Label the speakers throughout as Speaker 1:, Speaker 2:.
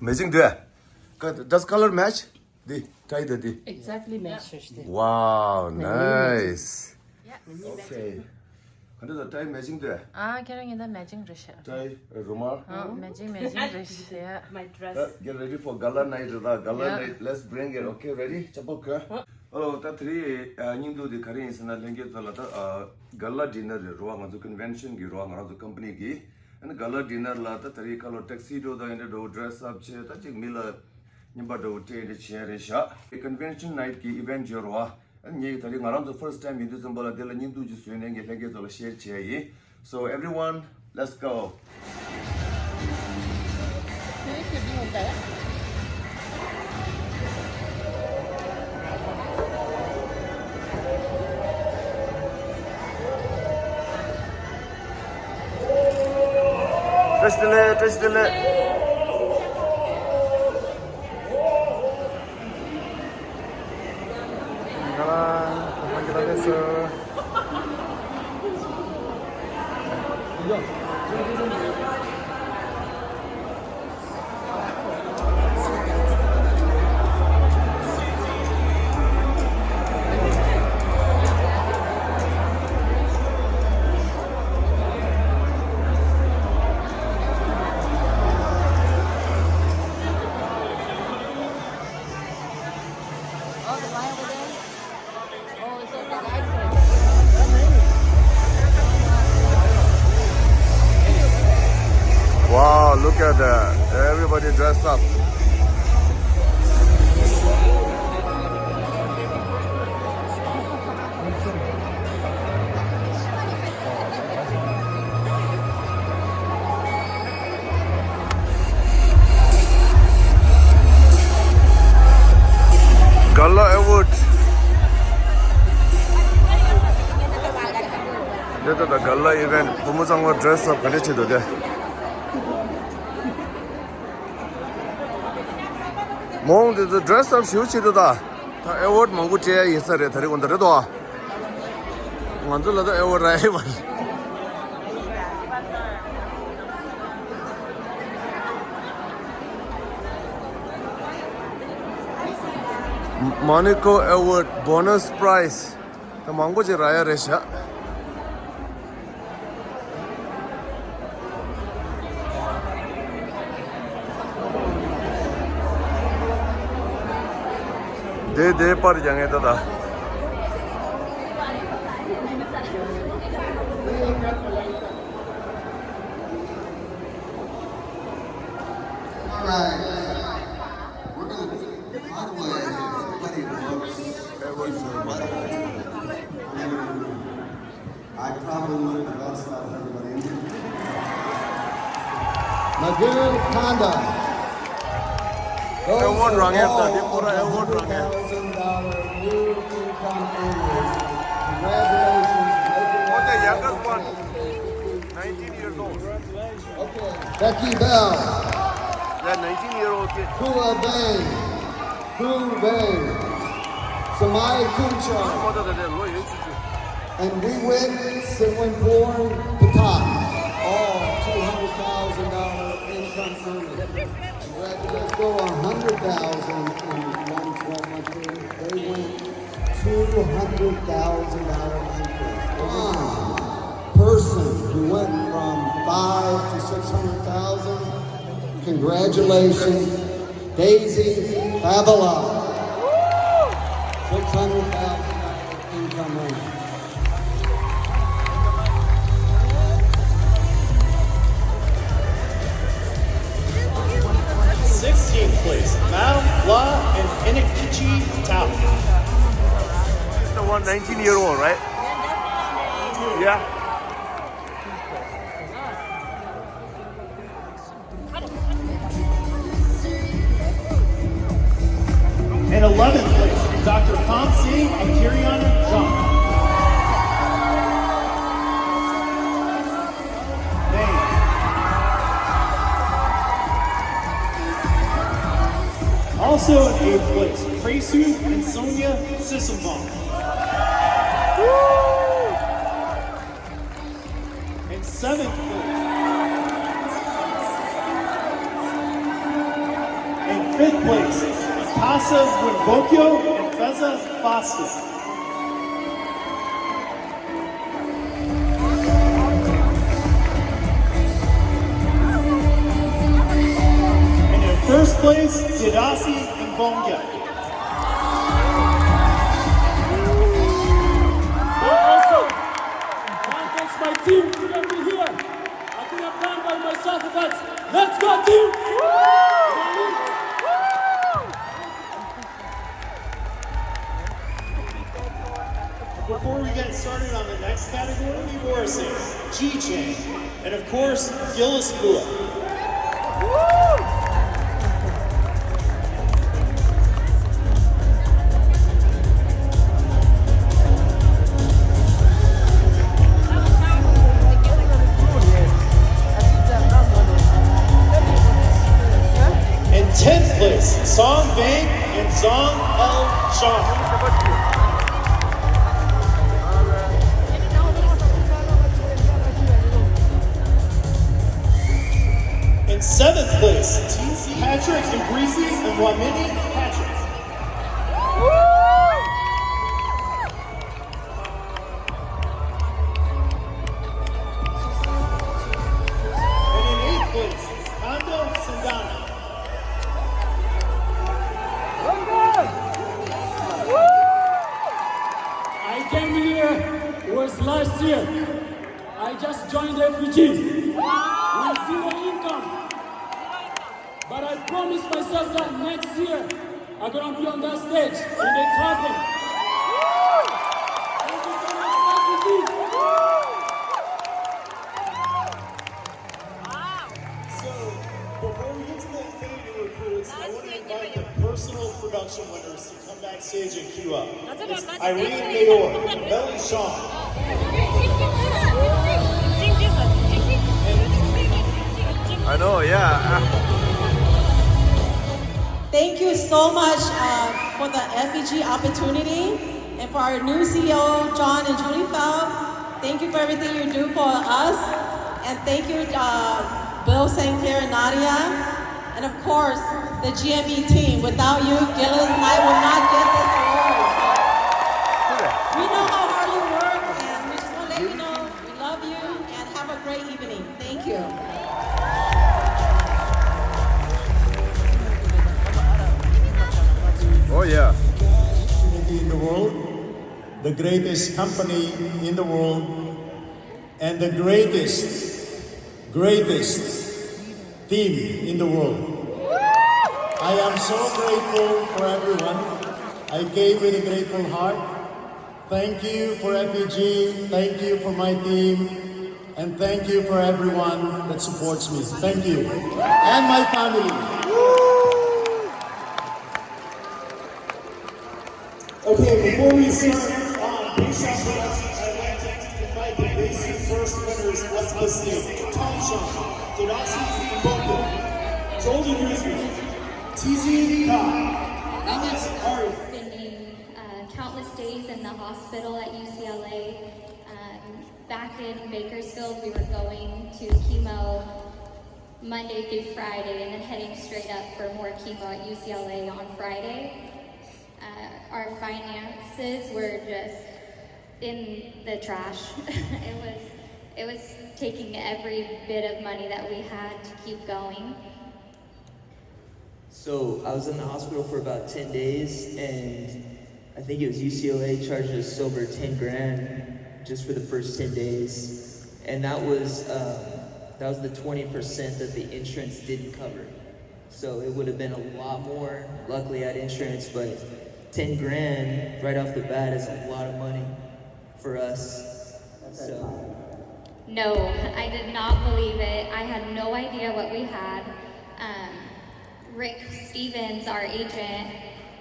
Speaker 1: Matching there. Does color match? Try the.
Speaker 2: Exactly matches.
Speaker 1: Wow, nice.
Speaker 2: Yeah.
Speaker 1: Okay. 근데 더 타이 매칭 돼.
Speaker 3: 아, 결혼이다 매칭 드셔.
Speaker 1: 타이 로마.
Speaker 3: 매칭 드셔.
Speaker 2: My dress.
Speaker 1: Get ready for gala night. Gala night. Let's bring it. Okay, ready? 잡을 까? 다 트리 님도디 가린 있으나 랭게 돌아다 gala dinner 로아 가서 convention 기 로아 가서 company 기 and gala dinner 라다 트리 컬러 tuxedo 다 인데 도 dress up 체 다직 밀라 님바도 테데 치야레샤 convention night 기 event 요로아 and tari ngaram the first time you do some bola dela nyindu ji suene nge lenge zo share chahi. So everyone, let's go. Test the Wow, look at that. Everybody dressed up. Gala Award. This is the Gala event. Pumuzangwa dress up. 몽드 드레스 업 쇼치도다 다 에워드 망고 제 인사래 다리 건드려도 만들어도 에워드 라이벌 모니코 에워드 보너스 프라이스 다 망고 제 라이어레샤 दे पर जाएंगे दादा
Speaker 4: I probably would have lost out everybody. Magoo Kanda.
Speaker 1: Award rang है दादी पूरा award rang है
Speaker 4: $1,000 new income earners. Congratulations.
Speaker 1: What the youngest one 19 years old
Speaker 4: Okay. Becky Bell.
Speaker 1: that 19-year-old kid
Speaker 4: Kua Bang. Samai Kunchar.
Speaker 1: what are they low age
Speaker 4: And we win Singwin Patak. All $200,000 income earners. Let's go 100,000 in 112 period. They win $200,000 income. Person who went from 5 to 600,000. Congratulations, Daisy Favela. $600,000 income earner.
Speaker 5: 16th place, Mao La and Inikichi Tao.
Speaker 1: it's the one 19-year-old right yeah
Speaker 5: And 11th place, Dr. Pam Singh and Kiriana Zhang. Also in 8th place, Presu and Sonia Sisselbaum. In 7th place, fifth place, Casa Wimbokyo and Feza Foster. And in first place, Didasi and Bonga.
Speaker 6: Thanks my team to get me here. I could have done by myself, but let's go team!
Speaker 5: Before we get started on the next category, Morrison, G-Chain, and of course, Gillis Bua. In 10th place, Song Bang and Zong El Shang. In 7th place, TC Patrick and Breezy and Wamini Patrick. And in 8th place, Kondo Sandana.
Speaker 6: I came here, was last year. I just joined FPG with zero income. But I promised myself that next year I'm gonna be on that stage, and it's happened. Thank you so much, FPG.
Speaker 5: So, before we get to the affinity recruits, I want to invite the personal production winners to come backstage and queue up. It's Irene Mayor, Melly Shaw,
Speaker 1: I know, yeah.
Speaker 7: Thank you so much for the FEG opportunity and for our new CEO, John and Julie Feld. Thank you for everything you do for us. And thank you, Bill St. Clair and Nadia. And of course, the GME team. Without you, Gillis and I will not get this award. We know how hard you work, and we just want to let you know we love you and have a great evening. Thank you.
Speaker 1: Oh yeah.
Speaker 8: In the world, the greatest company in the world, and the greatest team in the world. I am so grateful for everyone. I gave with a grateful heart. Thank you for FPG, thank you for my team, and thank you for everyone that supports me. Thank you. And my family.
Speaker 5: Okay, before we start on Base Shop Productions, I'd like to invite the basic first winners of the stage. Tom Shaw, Dodasi Mboko, Jordan Rizvi, TZ Kai, Alex Ari.
Speaker 9: Spending countless days in the hospital at UCLA. Back in Bakersfield, we were going to chemo Monday through Friday and then heading straight up for more chemo at UCLA on Friday. Our finances were just in the trash. It was taking every bit of money that we had to keep going.
Speaker 10: So I was in the hospital for about 10 days, and I think it was UCLA charged us over 10 grand just for the first 10 days. And that was the 20% that the insurance didn't cover. So it would have been a lot more. Luckily I had insurance, but 10 grand right off the bat is a lot of money for us. So.
Speaker 9: No, I did not believe it. I had no idea what we had. Rick Stevens, our agent,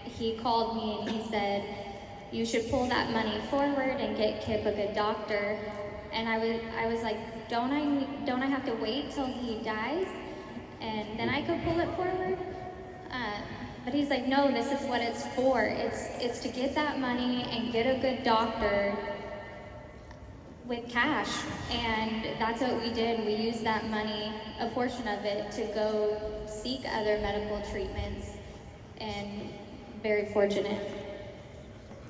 Speaker 9: he called me and he said, you should pull that money forward and get Kip a good doctor. And I was like, don't I have to wait till he dies and then I could pull it forward? But he's like, no, this is what it's for. It's to get that money and get a good doctor with cash. And that's what we did. We used that money, a portion of it, to go seek other medical treatments. and very fortunate.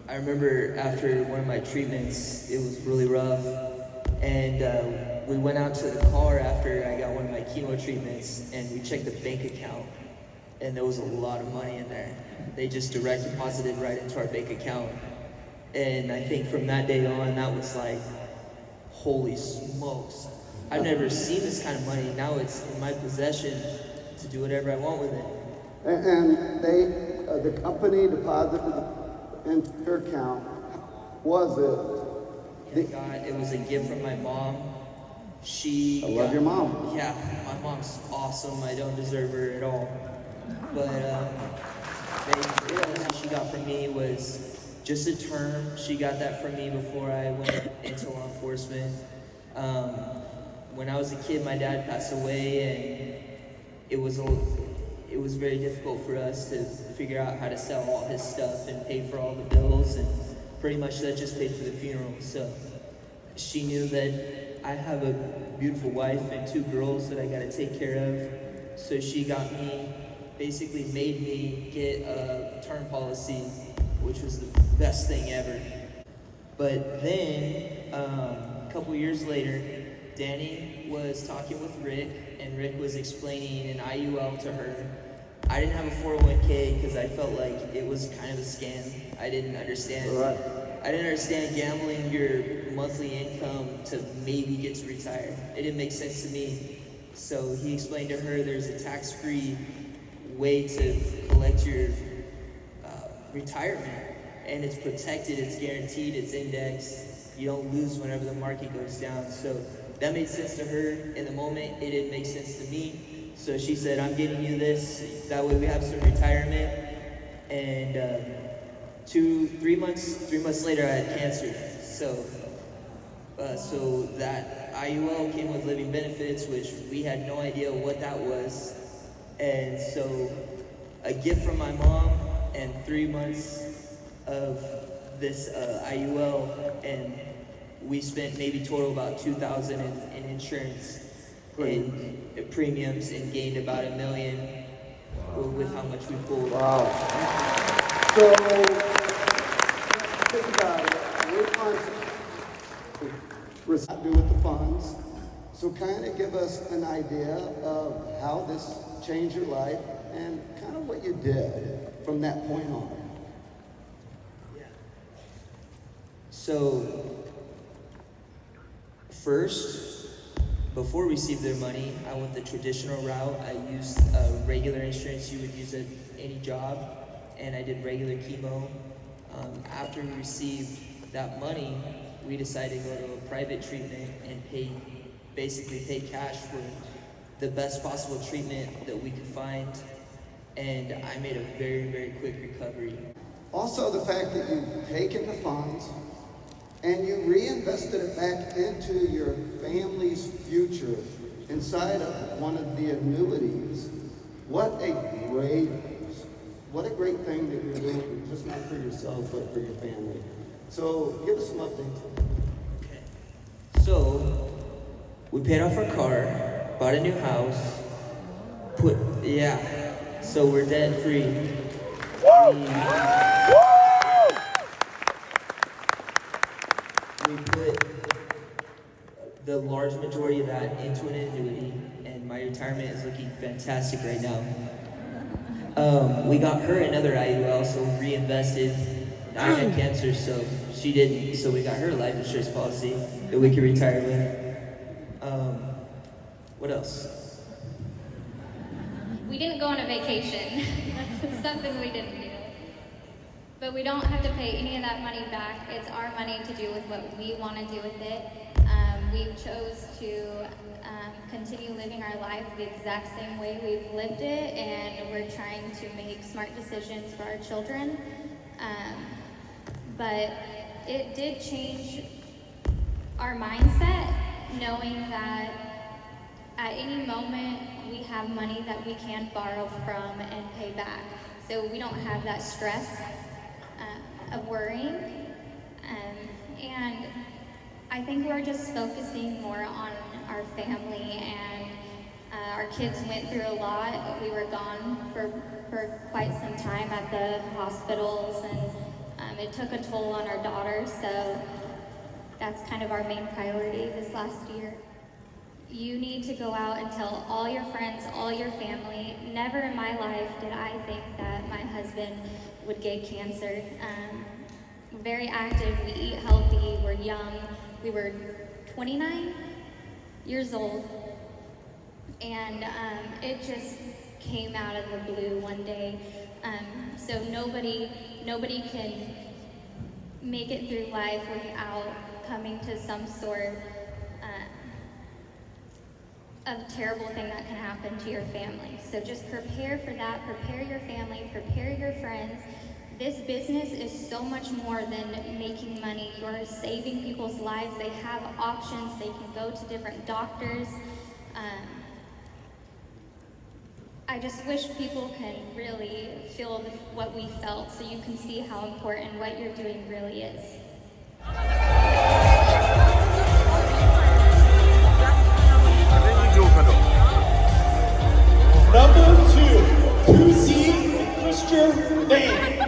Speaker 10: I remember after one of my treatments, it was really rough, and we went out to the car after I got one of my chemo treatments, and we checked the bank account, and there was a lot of money in there. They just direct deposited right into our bank account, and I think from that day on, that was like, holy smokes. I've never seen this kind of money. Now it's in my possession to do whatever I want with it.
Speaker 4: And they, the company deposited into your account. Was it?
Speaker 10: It was a gift from my mom. I
Speaker 4: love your mom.
Speaker 10: Yeah, my mom's awesome. I don't deserve her at all. But she got from me was just a term. She got that from me before I went into law enforcement. When I was a kid, my dad passed away, and it was very difficult for us to figure out how to sell all his stuff and pay for all the bills, and pretty much that just paid for the funeral. So she knew that I have a beautiful wife and 2 girls that I got to take care of. So she basically made me get a term policy, which was the best thing ever. But then, a couple years later, Danny was talking with Rick, and Rick was explaining an IUL to her. I didn't have a 401k because I felt like it was kind of a scam. I didn't understand.
Speaker 4: Right.
Speaker 10: I didn't understand gambling your monthly income to maybe get to retire. It didn't make sense to me. So he explained to her there's a tax-free way to collect your retirement, and it's protected, it's guaranteed, it's indexed. You don't lose whenever the market goes down. So that made sense to her. In the moment, it didn't make sense to me. So she said, I'm getting you this. That way we have some retirement. And 3 months later, I had cancer. So that IUL came with living benefits, which we had no idea what that was. And so a gift from my mom and 3 months of this IUL, and we spent maybe total about $2,000 in insurance and premiums, and gained about $1 million with how much we pulled.
Speaker 4: Wow. So, think about it. We're not do with the funds. So kind of give us an idea of how this changed your life and kind of what you did from that point on.
Speaker 10: So, first, before we received their money, I went the traditional route. I used regular insurance you would use at any job, and I did regular chemo. After we received that money, we decided to go to a private treatment and basically pay cash for the best possible treatment that we could find. And I made a very, very quick recovery.
Speaker 4: Also, the fact that you've taken the funds and you reinvested it back into your family's future inside of one of the annuities. What a great thing that you're doing, just not for yourself, but for your family. So give us some updates.
Speaker 10: Okay. So we paid off our car, bought a new house, so we're debt free. We put the large majority of that into an annuity, and my retirement is looking fantastic right now. We got her another IUL, so we reinvested. I had cancer, so she didn't, so we got her a life insurance policy that we could retire with. What else?
Speaker 9: We didn't go on a vacation. That's something we didn't do. But we don't have to pay any of that money back. It's our money to do with what we want to do with it. We chose to continue living our life the exact same way we've lived it, and we're trying to make smart decisions for our children. But it did change our mindset, knowing that at any moment we have money that we can borrow from and pay back. So we don't have that stress of worrying. And I think we're just focusing more on our family and our Our kids went through a lot. We were gone for quite some time at the hospitals, and it took a toll on our daughter, so that's kind of our main priority this last year. You need to go out and tell all your friends, all your family. Never in my life did I think that my husband would get cancer. We're very active, we eat healthy, we're young. We were 29 years old, and it just came out of the blue one day. So nobody can make it through life without coming to some sort of terrible thing that can happen to your family. So just prepare for that, prepare your family, prepare your friends. This business is so much more than making money. You're saving people's lives. They have options. They can go to different doctors. I just wish people can really feel what we felt, so you can see how important what you're doing really is.
Speaker 5: Number 2, 2C, Christian Vane.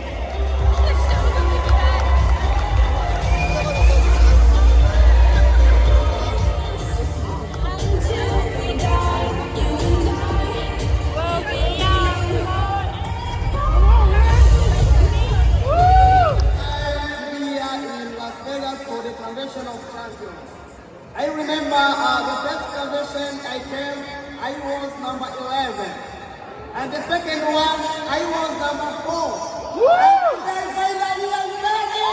Speaker 11: I remember the first convention I came, I was number 11. And the second one, I was number 4. Woo! And then finally I'm ready!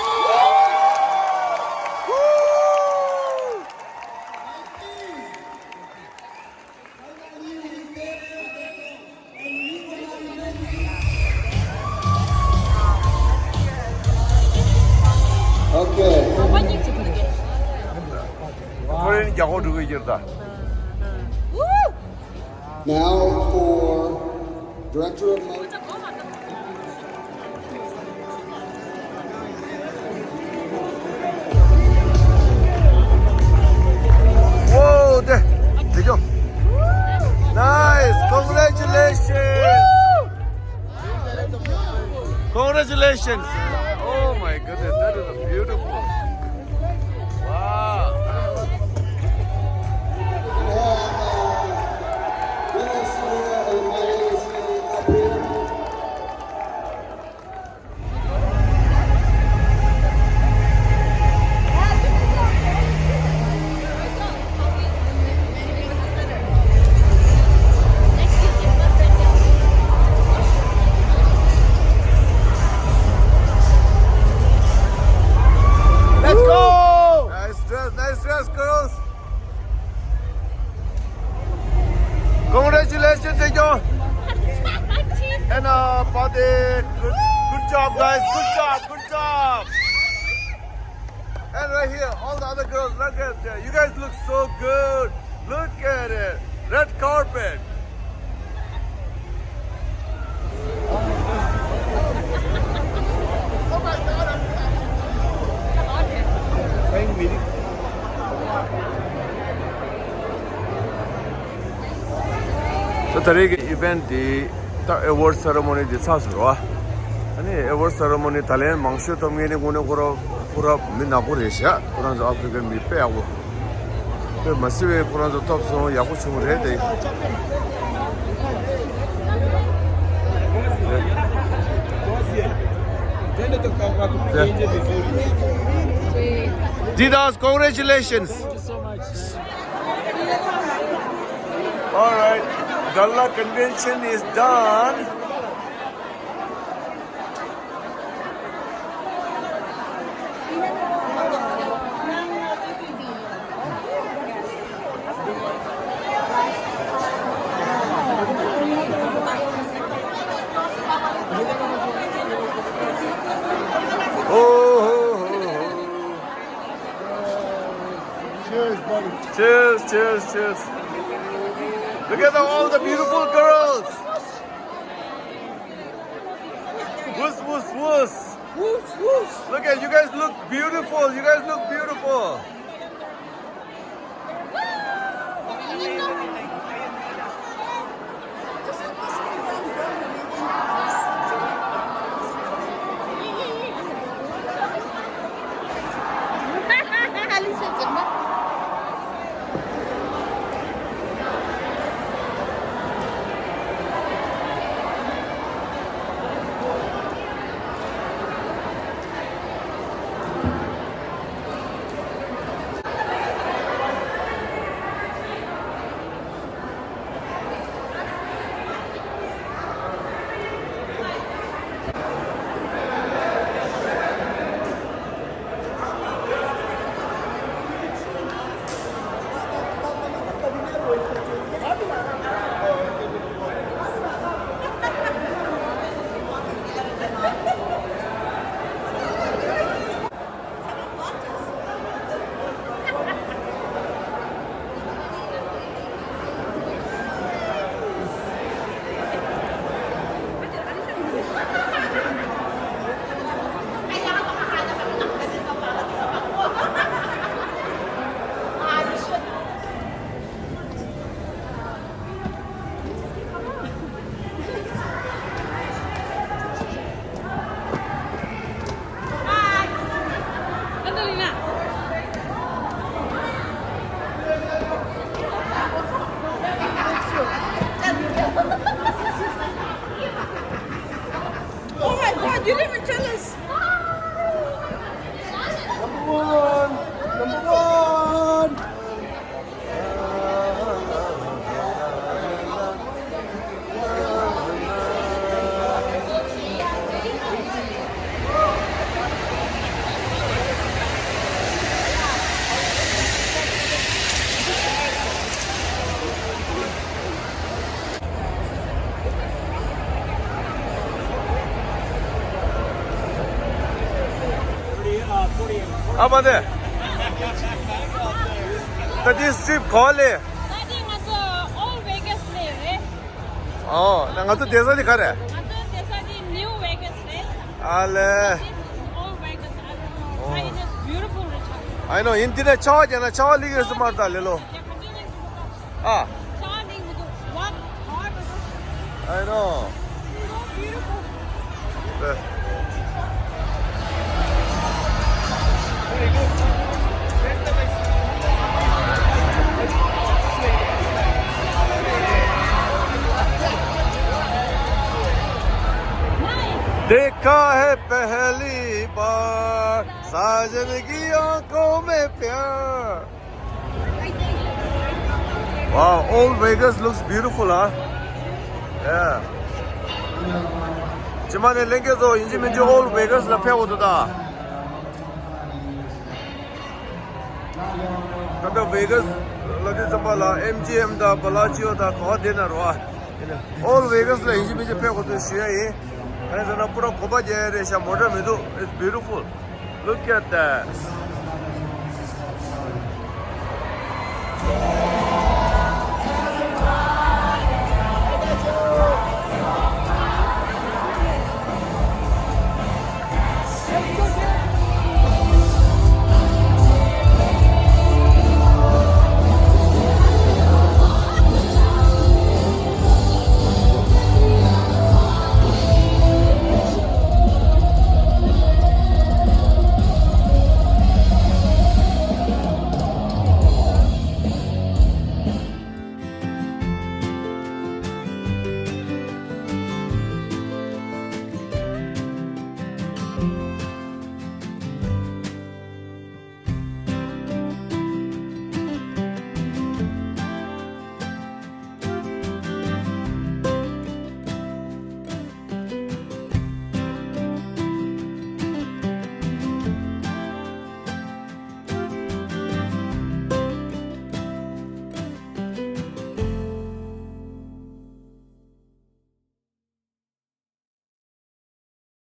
Speaker 4: Okay. Now for Director of
Speaker 1: Whoa, there you go. Nice, congratulations. Congratulations. Oh my goodness, that is beautiful. Wow. Let's go! Nice dress, girls. Congratulations, Tejo. And Pade, good job, guys. Good job. And right here, all the other girls, look at that. You guys look so good. Look at it. Red carpet. Oh my God. Playing meeting. So today event the award ceremony the 사수로 아니 award ceremony 달래 망쇼 동면에 고는 거로 pura 민나고레샤 그런 저 아프리카 미 빼하고 그 마시베 그런 저 톱소 야구 춤을 해야 돼. Didas, congratulations.
Speaker 6: Thank you so much.
Speaker 1: All right, Gala convention is done.
Speaker 8: Cheers, buddy.
Speaker 1: Cheers. Look at all the beautiful girls. Whoosh. Look at you guys look beautiful. 아빠네. This trip calling.
Speaker 2: All Vegas there.
Speaker 1: 나 가서 대선이 가래.
Speaker 2: New Vegas there.
Speaker 1: 알레.
Speaker 2: This is all Vegas. It is beautiful.
Speaker 1: I know 인터넷 차와잖아. 차와리기에서 말다 레로. 아.
Speaker 2: Charlie with what hard.
Speaker 1: I know.
Speaker 2: So beautiful.
Speaker 1: 네. देखा है पहली बार साजन की आंखों में प्यार. Wow, old Vegas looks beautiful, huh? Yeah. 지만에 랭겨서 인지민지 old Vegas를 펴고도다. 근데 Vegas लगे संभाला MGM दा Bellagio दा कहाँ देना रहा. Old Vegas를 인지민지 펴고도 쉬어이. 그래서 나 पूरा 고바제레샤 모델 메도 it's beautiful. Look at that.